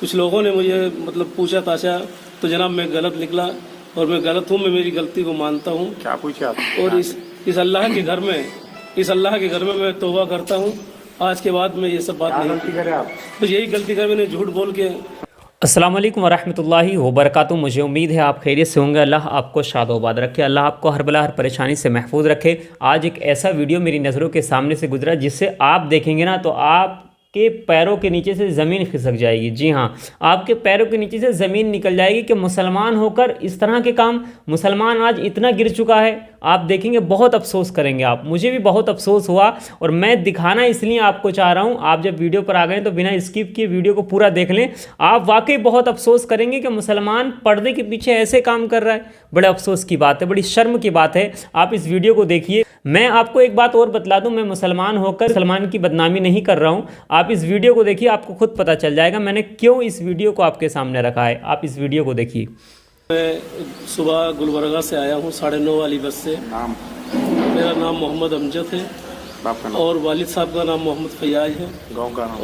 कुछ लोगों ने मुझे मतलब पूछा ताशा, तो जनाब मैं गलत निकला और मैं गलत हूँ, मैं मेरी गलती को मानता हूँ। क्या पूछा आप? और इस अल्लाह के घर में मैं तौबा करता हूँ। आज के बाद मैं ये सब बात नहीं गलती करे आप? तो यही गलती कर मैंने झूठ बोल के। अस्सलाम वालेकुम वरहमतुल्लाहि वबरकातुहू। मुझे उम्मीद है आप खैरियत से होंगे। अल्लाह आपको शादोबाद रखे, अल्लाह आपको हर बला हर परेशानी से महफूज रखे। आज एक ऐसा वीडियो मेरी नज़रों के सामने से गुजरा जिससे आप देखेंगे ना तो आपके पैरों के नीचे से ज़मीन खिसक जाएगी। जी हाँ, आपके पैरों के नीचे से ज़मीन निकल जाएगी कि मुसलमान होकर इस तरह के काम, मुसलमान आज इतना गिर चुका है। आप देखेंगे बहुत अफसोस करेंगे आप। मुझे भी बहुत अफसोस हुआ और मैं दिखाना इसलिए आपको चाह रहा हूँ। आप जब वीडियो पर आ गए तो बिना स्किप किए वीडियो को पूरा देख लें। आप वाकई बहुत अफसोस करेंगे कि मुसलमान पर्दे के पीछे ऐसे काम कर रहा है। बड़े अफसोस की बात है, बड़ी शर्म की बात है। आप इस वीडियो को देखिए। मैं आपको एक बात और बतला दूं, मैं मुसलमान होकर मुसलमान की बदनामी नहीं कर रहा हूं। आप इस वीडियो को देखिए, आपको खुद पता चल जाएगा मैंने क्यों इस वीडियो को आपके सामने रखा है। आप इस वीडियो को देखिए। मैं सुबह गुलबर्गा से आया हूँ 9:30 वाली बस से। नाम? मेरा नाम मोहम्मद अमजद है। बाप का नाम? और वालिद साहब का नाम मोहम्मद फैयाज है। गांव का नाम?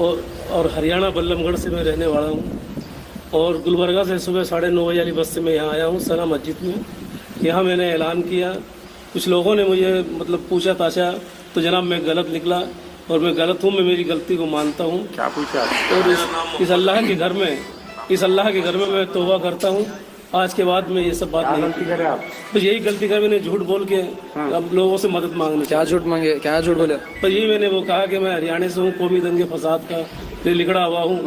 और हरियाणा बल्लमगढ़ से मैं रहने वाला हूँ। और गुलबर्गा से सुबह 9:30 बजे वाली बस से मैं यहाँ आया हूँ सना मस्जिद में। यहाँ मैंने ऐलान किया। कुछ लोगों ने मुझे मतलब पूछा ताशा, तो जनाब मैं गलत निकला और मैं गलत हूँ, मैं मेरी गलती को मानता हूँ। क्या पूछा आप? और इस अल्लाह के घर में मैं तौबा करता हूँ। आज के बाद मैं ये सब बात नहीं गलती करे आप? तो यही गलती कर मैंने झूठ बोल के अब लोगों से मदद मांगने। क्या झूठ मांगे, क्या झूठ बोले? तो यही मैंने वो कहा कि मैं हरियाणा से हूँ, कौमी दंगे फसाद का लिखड़ा हुआ हूँ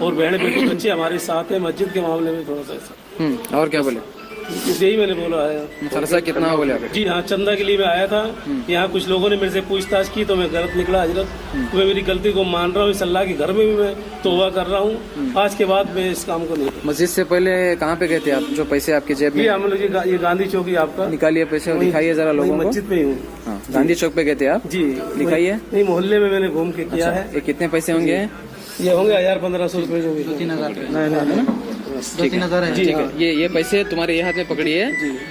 और बहन बेटे बच्चे हमारे साथ हैं। मस्जिद के मामले में थोड़ा सा ऐसा। और क्या बोले? यही मैंने बोला है। खर्चा कितना बोले आप? जी हाँ, चंदा के लिए मैं आया था। यहाँ कुछ लोगों ने मेरे से पूछताछ की तो मैं गलत निकला हजरत। मैं मेरी गलती को मान रहा हूँ। इस अल्लाह के घर में भी मैं तौबा कर रहा हूँ। आज के बाद मैं इस काम को नहीं। मस्जिद से पहले कहाँ पे गए थे आप? जो पैसे आपके जेब में? हम लोग ये गांधी चौक ही आपका निकालिए पैसे और दिखाइए जरा लोगों को। मस्जिद में ही हूँ। हाँ, गांधी चौक पे गए थे आप? जी, दिखाइए। नहीं, मोहल्ले में मैंने घूम के किया है। ये कितने पैसे होंगे? ये होंगे 1000-1500 रुपए जो भी। 3,000 नहीं, 2-3,000 है। ठीक है, ये पैसे तुम्हारे ये हाथ में पकड़िए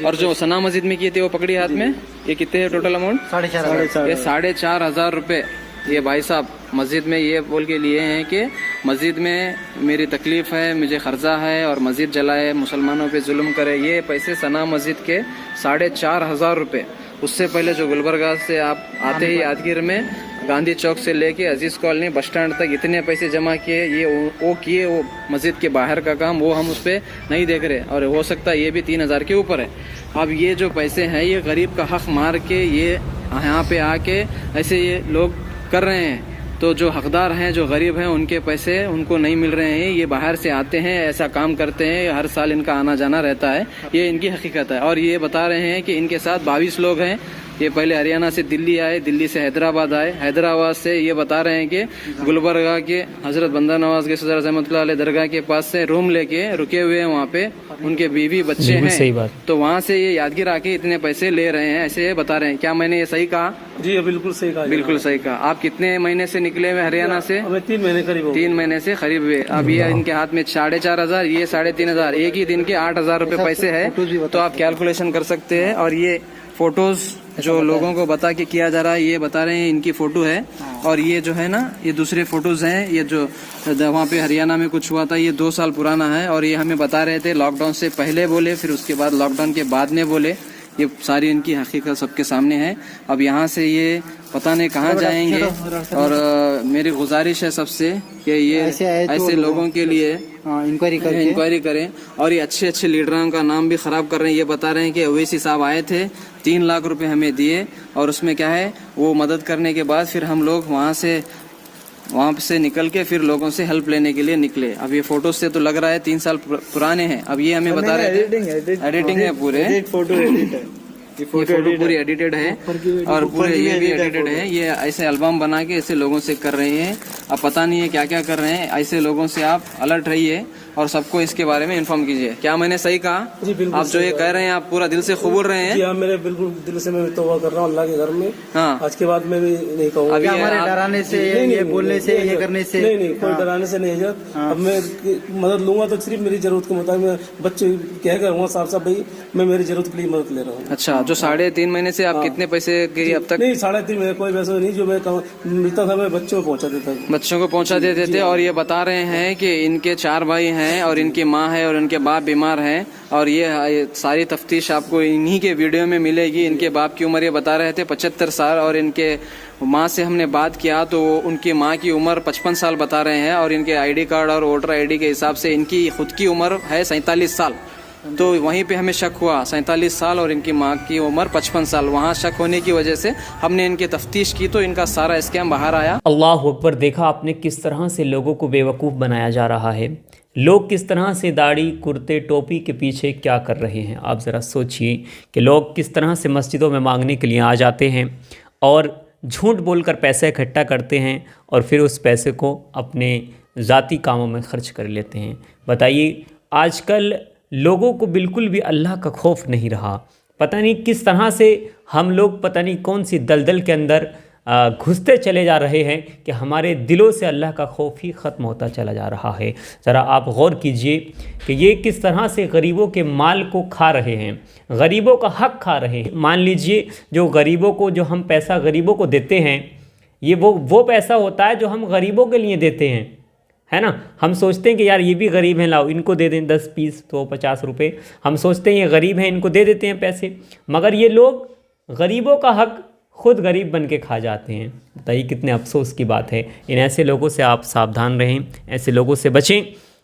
और जो सना मस्जिद में किए थे वो पकड़िए हाथ में। ये कितने है टोटल अमाउंट? 4,500। ये 4,500 रुपए ये भाई साहब मस्जिद में ये बोल के लिए हैं कि मस्जिद में मेरी तकलीफ है, मुझे खर्चा है और मस्जिद जलाए, मुसलमानों पे जुल्म करे। ये पैसे सना मस्जिद के 4,500 रुपए। उससे पहले जो गुलबर्गा से आप आते ही यादगीर में गांधी चौक से लेके अजीज कॉलोनी बस स्टैंड तक इतने पैसे जमा किए। ये वो किए, वो मस्जिद के बाहर का काम वो हम उस पर नहीं देख रहे और हो सकता है ये भी 3,000 के ऊपर है। अब ये जो पैसे हैं ये गरीब का हक मार के ये यहाँ पे आके ऐसे ये लोग कर रहे हैं। तो जो हकदार हैं, जो गरीब हैं, उनके पैसे उनको नहीं मिल रहे हैं। ये बाहर से आते हैं, ऐसा काम करते हैं, हर साल इनका आना जाना रहता है। ये इनकी हकीकत है। और ये बता रहे हैं कि इनके साथ 22 लोग हैं। ये पहले हरियाणा से दिल्ली आए, दिल्ली से हैदराबाद आए, हैदराबाद से ये बता रहे हैं कि गुलबर्गा के हजरत बंदा नवाज के सदर रहमतुल्लाह अलैह दरगाह के पास से रूम लेके रुके हुए हैं। वहाँ पे उनके बीवी बच्चे हैं। सही बात। तो वहाँ से ये यादगीर आके इतने पैसे ले रहे हैं, ऐसे बता रहे हैं। क्या मैंने ये सही कहा? जी बिल्कुल सही कहा। बिल्कुल सही कहा। आप कितने महीने से निकले हुए हरियाणा से? 3 महीने करीब। 3 महीने से करीब हुए। अब ये इनके हाथ में 4,500, ये 3,500, एक ही दिन के 8,000 रुपए पैसे है। तो आप कैलकुलेशन कर सकते हैं। और ये फोटोज जो लोगों को बता के किया जा रहा है, ये बता रहे हैं इनकी फोटो है। और ये जो है ना, ये दूसरे फोटोज हैं। ये जो वहाँ पे हरियाणा में कुछ हुआ था, ये 2 साल पुराना है। और ये हमें बता रहे थे लॉकडाउन से पहले बोले, फिर उसके बाद लॉकडाउन के बाद में बोले। ये सारी इनकी हकीकत सबके सामने है। अब यहाँ से ये पता नहीं कहाँ जाएंगे। और मेरी गुजारिश है सबसे कि ये ऐसे लोगों के लिए इंक्वायरी करें। और ये अच्छे अच्छे लीडरों का नाम भी खराब कर रहे हैं। ये बता रहे हैं कि ओवैसी साहब आए थे, 3 लाख रुपए हमें दिए और उसमें क्या है, वो मदद करने के बाद फिर हम लोग वहाँ से निकल के फिर लोगों से हेल्प लेने के लिए निकले। अब ये फोटो से तो लग रहा है 3 साल पुराने हैं। अब ये हमें बता रहे थे एडिटिंग है पूरे, ये फोटो पूरी एडिटेड है और पूरे ये भी एडिटेड है। ये ऐसे एल्बम बना के ऐसे लोगों से कर रहे हैं। अब पता नहीं है क्या क्या कर रहे हैं। ऐसे लोगों से आप अलर्ट रहिए और सबको इसके बारे में इन्फॉर्म कीजिए। क्या मैंने सही कहा? जी बिल्कुल। आप जो ये कह रहे हैं आप पूरा दिल से कबूल रहे हैं? जी हाँ, मेरे बिल्कुल दिल से मैं तौबा कर रहा हूँ अल्लाह के घर में। हाँ, आज के बाद मैं भी नहीं कहूँगा। अभी हमारे डराने से, ये बोलने से, ये करने से नहीं, कोई डराने से नहीं है। अब मैं मदद लूंगा तो सिर्फ मेरी जरूरत के मुताबिक। मैं बच्चे कह कर हूँ साफ भाई मैं मेरी जरूरत के लिए मदद ले रहा हूँ। अच्छा, जो 3.5 महीने से आप कितने पैसे के अब तक? नहीं, 3.5 महीने कोई पैसा नहीं। जो मैं मिलता था मैं बच्चों को पहुँचा देता। बच्चों को पहुंचा देते थे। और ये बता रहे हैं कि इनके 4 भाई हैं और इनकी माँ है और इनके बाप बीमार हैं। और ये सारी तफ्तीश आपको इन्हीं के वीडियो में मिलेगी। इनके बाप की उम्र ये बता रहे थे 75 साल, और इनके माँ से हमने बात किया तो उनकी माँ की उम्र 55 साल बता रहे हैं। और इनके आईडी कार्ड और वोटर आईडी के हिसाब से इनकी खुद की उम्र है 47 साल। तो वहीं पे हमें शक हुआ 47 साल और इनकी माँ की उम्र 55 साल। वहाँ शक होने की वजह से हमने इनकी तफ्तीश की तो इनका सारा स्कैम बाहर आया। अल्लाह अकबर। देखा आपने किस तरह से लोगों को बेवकूफ़ बनाया जा रहा है। लोग किस तरह से दाढ़ी कुर्ते टोपी के पीछे क्या कर रहे हैं। आप ज़रा सोचिए कि लोग किस तरह से मस्जिदों में मांगने के लिए आ जाते हैं और झूठ बोलकर पैसा इकट्ठा करते हैं और फिर उस पैसे को अपने ज़ाती कामों में खर्च कर लेते हैं। बताइए, आजकल लोगों को बिल्कुल भी अल्लाह का खौफ नहीं रहा। पता नहीं किस तरह से हम लोग पता नहीं कौन सी दलदल के अंदर घुसते चले जा रहे हैं कि हमारे दिलों से अल्लाह का खौफ ही ख़त्म होता चला जा रहा है। ज़रा आप गौर कीजिए कि ये किस तरह से गरीबों के माल को खा रहे हैं, गरीबों का हक खा रहे हैं। मान लीजिए जो गरीबों को जो हम पैसा गरीबों को देते हैं, ये वो पैसा होता है जो हम गरीबों के लिए देते हैं, है ना। हम सोचते हैं कि यार ये भी गरीब हैं, लाओ इनको दे दें 10 20 तो 50 रुपये। हम सोचते हैं ये गरीब हैं, इनको दे देते हैं पैसे, मगर ये लोग गरीबों का हक खुद गरीब बन के खा जाते हैं। बताइए कितने अफसोस की बात है। इन ऐसे लोगों से आप सावधान रहें, ऐसे लोगों से बचें।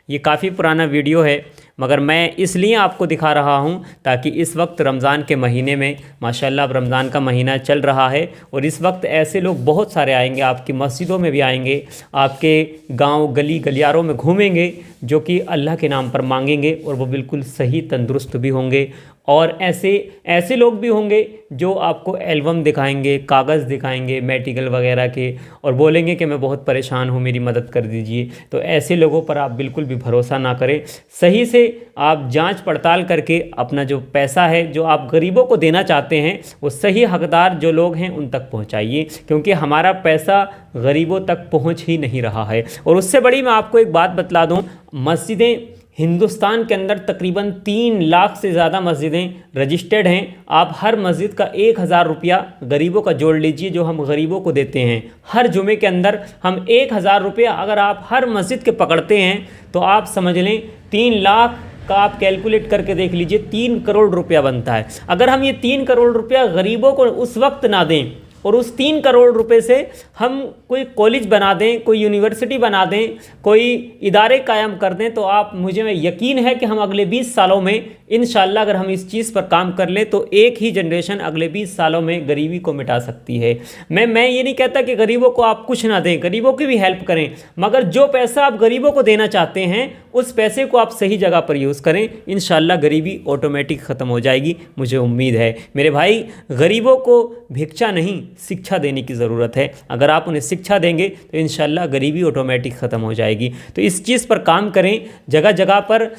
ये काफ़ी पुराना वीडियो है मगर मैं इसलिए आपको दिखा रहा हूँ ताकि इस वक्त रमज़ान के महीने में माशाल्लाह अब रमज़ान का महीना चल रहा है और इस वक्त ऐसे लोग बहुत सारे आएंगे, आपकी मस्जिदों में भी आएंगे, आपके गांव गली गलियारों में घूमेंगे, जो कि अल्लाह के नाम पर मांगेंगे और वो बिल्कुल सही तंदुरुस्त भी होंगे। और ऐसे लोग भी होंगे जो आपको एल्बम दिखाएंगे, कागज़ दिखाएंगे मेडिकल वगैरह के और बोलेंगे कि मैं बहुत परेशान हूँ, मेरी मदद कर दीजिए। तो ऐसे लोगों पर आप बिल्कुल भी भरोसा ना करें। सही से आप जांच पड़ताल करके अपना जो पैसा है जो आप गरीबों को देना चाहते हैं वो सही हकदार जो लोग हैं उन तक पहुँचाइए, क्योंकि हमारा पैसा गरीबों तक पहुँच ही नहीं रहा है। और उससे बड़ी मैं आपको एक बात बतला दूँ, मस्जिदें हिंदुस्तान के अंदर तकरीबन 3 लाख से ज़्यादा मस्जिदें रजिस्टर्ड हैं। आप हर मस्जिद का 1000 रुपया गरीबों का जोड़ लीजिए जो हम गरीबों को देते हैं। हर जुमे के अंदर हम 1000 रुपया अगर आप हर मस्जिद के पकड़ते हैं तो आप समझ लें 3 लाख का आप कैलकुलेट करके देख लीजिए 3 करोड़ रुपया बनता है। अगर हम ये 3 करोड़ रुपया गरीबों को उस वक्त ना दें और उस 3 करोड़ रुपए से हम कोई कॉलेज बना दें, कोई यूनिवर्सिटी बना दें, कोई इदारे कायम कर दें, तो आप मुझे में यकीन है कि हम अगले 20 सालों में इंशाल्लाह अगर हम इस चीज़ पर काम कर लें तो एक ही जनरेशन अगले 20 सालों में गरीबी को मिटा सकती है। मैं ये नहीं कहता कि गरीबों को आप कुछ ना दें, गरीबों की भी हेल्प करें, मगर जो पैसा आप गरीबों को देना चाहते हैं उस पैसे को आप सही जगह पर यूज़ करें। इंशाल्लाह गरीबी ऑटोमेटिक ख़त्म हो जाएगी, मुझे उम्मीद है। मेरे भाई, गरीबों को भिक्षा नहीं शिक्षा देने की ज़रूरत है। अगर आप उन्हें शिक्षा देंगे तो इंशाल्लाह गरीबी ऑटोमेटिक ख़त्म हो जाएगी। तो इस चीज़ पर काम करें। जगह जगह पर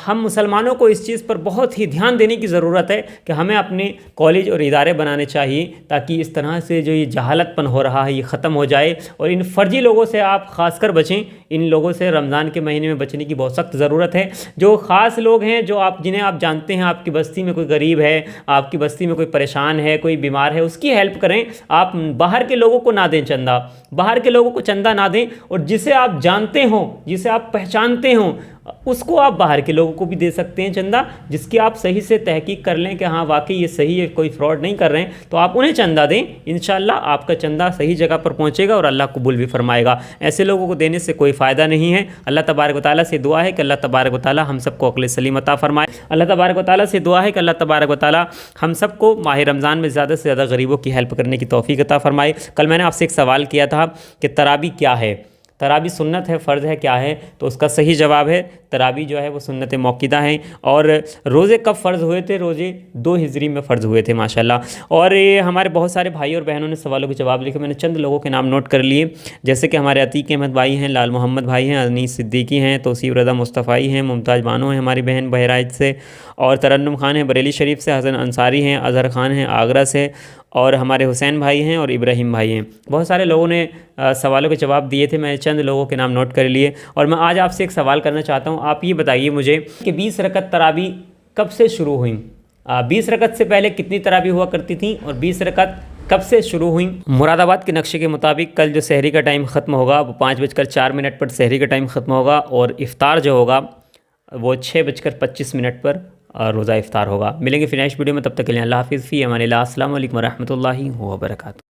हम मुसलमानों को इस चीज़ पर बहुत ही ध्यान देने की ज़रूरत है कि हमें अपने कॉलेज और इदारे बनाने चाहिए ताकि इस तरह से जो ये जहालतपन हो रहा है ये ख़त्म हो जाए। और इन फर्जी लोगों से आप ख़ासकर बचें। इन लोगों से रमज़ान के महीने में बचने की बहुत सख्त ज़रूरत है। जो ख़ास लोग हैं जो जिन्हें आप जानते हैं, आपकी बस्ती में कोई गरीब है, आपकी बस्ती में कोई परेशान है, कोई बीमार है, उसकी हेल्प करें। आप बाहर के लोगों को ना दें चंदा, बाहर के लोगों को चंदा ना दें। और जिसे आप जानते हो, जिसे आप पहचानते हो, उसको आप बाहर के लोगों को भी दे सकते हैं चंदा, जिसकी आप सही से तहकीक कर लें कि हाँ वाकई ये सही है, कोई फ्रॉड नहीं कर रहे हैं, तो आप उन्हें चंदा दें। इंशाल्लाह आपका चंदा सही जगह पर पहुंचेगा और अल्लाह कबूल भी फरमाएगा। ऐसे लोगों को देने से कोई फ़ायदा नहीं है। अल्लाह तबारक व तआला से दुआ है कि अल्लाह तबारक व तआला हम सबको अक्ल सलीम अता फरमाए। अल्लाह तबारक व तआला से दुआ है कि अल्लाह तबारक व तआला हम सबको माह रमज़ान में ज़्यादा से ज़्यादा गरीबों की हेल्प करने की तौफीक अता फरमाए। कल मैंने आपसे एक सवाल किया था कि तरावी क्या है, तरावी सुन्नत है, फ़र्ज़ है, क्या है? तो उसका सही जवाब है तरावी जो है वो सुन्नत मौक़िदा हैं। और रोज़े कब फ़र्ज़ हुए थे? रोज़े 2 हिजरी में फ़र्ज़ हुए थे माशाल्लाह। और ये हमारे बहुत सारे भाई और बहनों ने सवालों के जवाब लिखे, मैंने चंद लोगों के नाम नोट कर लिए, जैसे कि हमारे अतीक अहमद भाई हैं, लाल मोहम्मद भाई हैं, अनीस सिद्दीकी हैं, तौसीफ़ रज़ा मुस्तफ़ाई हैं, मुमताज़ बानो हैं हमारी बहन बहराइच से, और तरन्नुम खान हैं बरेली शरीफ से, हसन अंसारी हैं, अज़हर खान हैं आगरा से, और हमारे हुसैन भाई हैं और इब्राहिम भाई हैं। बहुत सारे लोगों ने सवालों के जवाब दिए थे, मैं चंद लोगों के नाम नोट कर लिए। और मैं आज आपसे एक सवाल करना चाहता हूँ, आप ये बताइए मुझे कि 20 रकत तरावी कब से शुरू हुई? 20 रकत से पहले कितनी तरावी हुआ करती थी और 20 रकत कब से शुरू हुई? मुरादाबाद के नक्शे के मुताबिक कल जो सहरी का टाइम ख़त्म होगा वो 5:04 पर सहरी का टाइम ख़त्म होगा और इफ़्तार जो होगा वो 6:25 पर रोज़ा इफ़्तार होगा। मिलेंगे फिर नेक्स्ट वीडियो में, तब तक के लिए अल्लाह हाफ़िज़ फ़ी अमानिल्लाह। अस्सलामु अलैकुम वरहमतुल्लाहि वबरकातुहू।